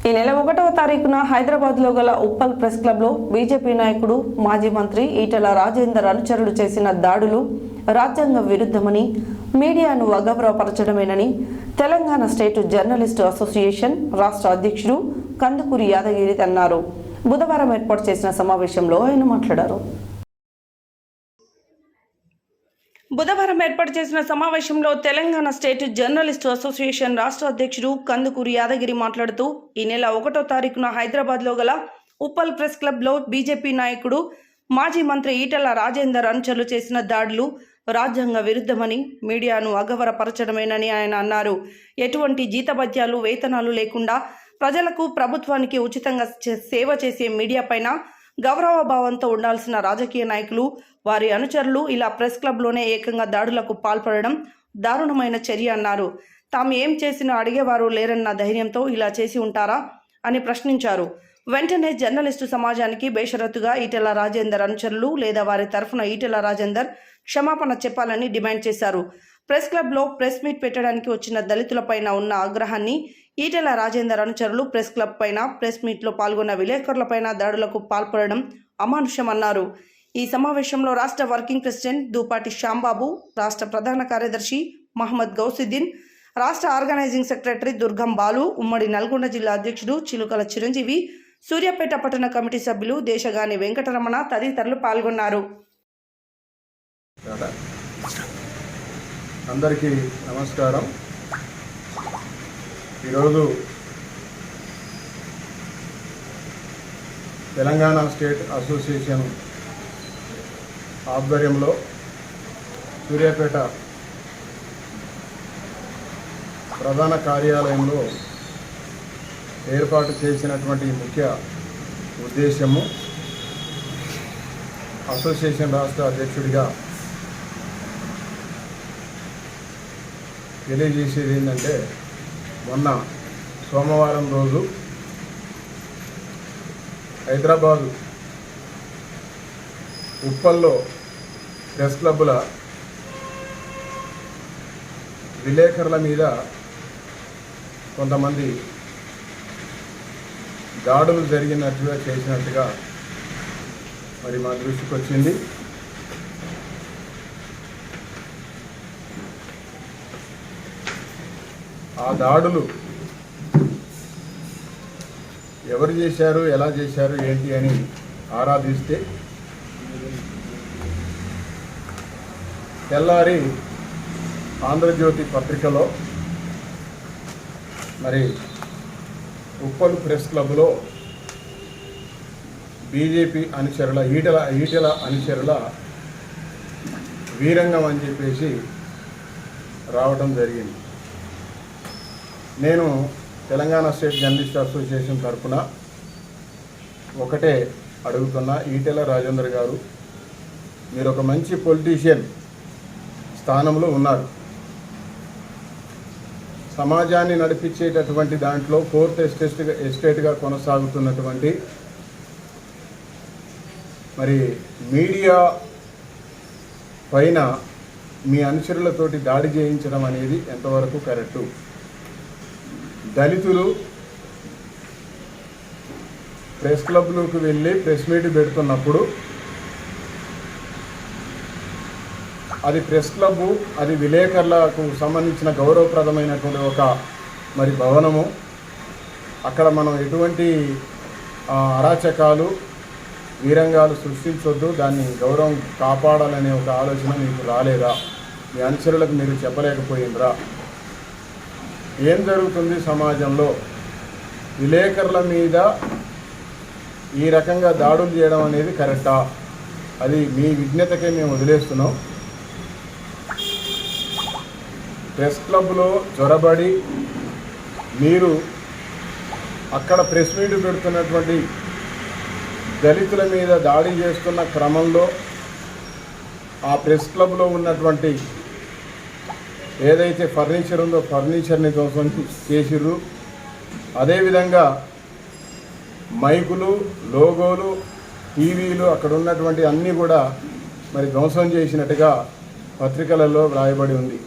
ఈ నెల 1వ తారీఖున హైదరాబాద్లో గల ఉప్పల్ ప్రెస్ క్లబ్లో బీజేపీ నాయకుడు మాజీ మంత్రి ఈటెల రాజేందర్ అనుచరులు చేసిన దాడులు రాజ్యాంగ విరుద్ధమని, మీడియాను అగౌరవపరచడమేనని తెలంగాణ స్టేట్ జర్నలిస్టు అసోసియేషన్ రాష్ట్ర అధ్యక్షుడు కందుకూరి యాదగిరి అన్నారు. బుధవారం ఏర్పాటు చేసిన సమావేశంలో ఆయన మాట్లాడారు. తెలంగాణ స్టేట్ జర్నలిస్టు అసోసియేషన్ రాష్ట్ర అధ్యక్షుడు కందుకూరి యాదగిరి మాట్లాడుతూ, ఈ నెల 1వ తారీఖున హైదరాబాద్లో గల ఉప్పల్ ప్రెస్ క్లబ్లో బీజేపీ నాయకుడు మాజీ మంత్రి ఈటెల రాజేందర్ అనుచరులు చేసిన దాడులు రాజ్యాంగ విరుద్ధమని, మీడియాను అగౌరవపరచడమేనని ఆయన అన్నారు. ఎటువంటి జీతభత్యాలు, వేతనాలు లేకుండా ప్రజలకు, ప్రభుత్వానికి ఉచితంగా సేవ చేసే మీడియా పైన గౌరవభావంతో ఉండాల్సిన రాజకీయ నాయకులు, వారి అనుచరులు ఇలా ప్రెస్ క్లబ్లోనే ఏకంగా దాడులకు పాల్పడడం దారుణమైన చర్య అన్నారు. తాము ఏం చేసినా అడిగేవారు లేరన్న ధైర్యంతో ఇలా చేసి ఉంటారా అని ప్రశ్నించారు. వెంటనే జర్నలిస్టు సమాజానికి బేషరతుగా ఈటెల రాజేందర్ అనుచరులు లేదా వారి తరఫున ఈటెల రాజేందర్ క్షమాపణ చెప్పాలని డిమాండ్ చేశారు. ప్రెస్ క్లబ్లో ప్రెస్ మీట్ పెట్టడానికి వచ్చిన దళితులపైన ఉన్న ఆగ్రహాన్ని ఈటెల రాజేందర్ అనుచరులు ప్రెస్ క్లబ్ పైన, ప్రెస్ మీట్లో పాల్గొన్న విలేకరులపైన దాడులకు పాల్పడడం అమానుషమన్నారు. ఈ సమావేశంలో రాష్ట్ర వర్కింగ్ ప్రెసిడెంట్ దూపాటి శ్యాంబాబు, రాష్ట్ర ప్రధాన కార్యదర్శి మహమ్మద్ గౌసుద్దీన్, రాష్ట్ర ఆర్గనైజింగ్ సెక్రటరీ దుర్గం బాలు, ఉమ్మడి నల్గొండ జిల్లా అధ్యక్షుడు చిలుకల చిరంజీవి, సూర్యాపేట పట్టణ కమిటీ సభ్యులు దేశగాని వెంకటరమణ తదితరులు పాల్గొన్నారు. అందరికీ నమస్కారం. ఈరోజు తెలంగాణ స్టేట్ అసోసియేషన్ ఆధ్వర్యంలో సూర్యాపేట ప్రధాన కార్యాలయంలో ఏర్పాటు చేసినటువంటి ముఖ్య ఉద్దేశము, అసోసియేషన్ రాష్ట్ర అధ్యక్షుడిగా తెలియజేసేది ఏంటంటే, మొన్న సోమవారం రోజు హైదరాబాదు ఉప్పల్లో ప్రెస్ క్లబ్బుల విలేకరుల మీద కొంతమంది దాడులు జరిగినట్టుగా చేసినట్టుగా మరి మా దృష్టికి వచ్చింది. ఆ దాడులు ఎవరు చేశారు, ఎలా చేశారు, ఏంటి అని ఆరాధిస్తే తెల్లారి ఆంధ్రజ్యోతి పత్రికలో మరి ఉప్పల్ ప్రెస్ క్లబ్లో బీజేపీ అనుచరుల ఈటెల అనుచరుల వీరంగం అని చెప్పేసి రావడం జరిగింది. నేను తెలంగాణ స్టేట్ జర్నలిస్ట్ అసోసియేషన్ తరఫున ఒకటే అడుగుతున్నా, ఈటెల రాజేందర్ గారు, మీరు ఒక మంచి పొలిటీషియన్ స్థానంలో ఉన్నారు. సమాజాన్ని నడిపించేటటువంటి దాంట్లో ఫోర్త్ ఎస్టేట్గా కొనసాగుతున్నటువంటి మరి మీడియా పైన మీ అనుచరులతోటి దాడి చేయించడం అనేది ఎంతవరకు కరెక్టు? దళితులు ప్రెస్ క్లబ్లోకి వెళ్ళి ప్రెస్ మీట్ పెడుతున్నప్పుడు అది ప్రెస్ క్లబ్బు, అది విలేకరులకు సంబంధించిన గౌరవప్రదమైనటువంటి ఒక మరి భవనము. అక్కడ మనం ఎటువంటి అరాచకాలు, వీరంగాలు సృష్టించొద్దు, దాన్ని గౌరవం కాపాడాలనే ఒక ఆలోచన మీకు రాలేదా? మీ అనుచరులకు మీరు చెప్పలేకపోయినరా? ఏం జరుగుతుంది సమాజంలో? విలేకరుల మీద ఈ రకంగా దాడులు చేయడం అనేది కరెక్టా? అది మీ విజ్ఞతకే మేము వదిలేస్తున్నాం. ప్రెస్ క్లబ్లో జొరబడి మీరు అక్కడ ప్రెస్ మీట్ పెడుతున్నటువంటి దళితుల మీద దాడి చేస్తున్న క్రమంలో ఆ ప్రెస్ క్లబ్లో ఉన్నటువంటి ఏదైతే ఫర్నిచర్ ఉందో ఫర్నిచర్ని ధ్వంసం చేసిర్రు. అదేవిధంగా మైకులు, లోగోలు, టీవీలు, అక్కడ ఉన్నటువంటి అన్నీ కూడా మరి ధ్వంసం చేసినట్టుగా పత్రికలలో వ్రాయబడి ఉంది.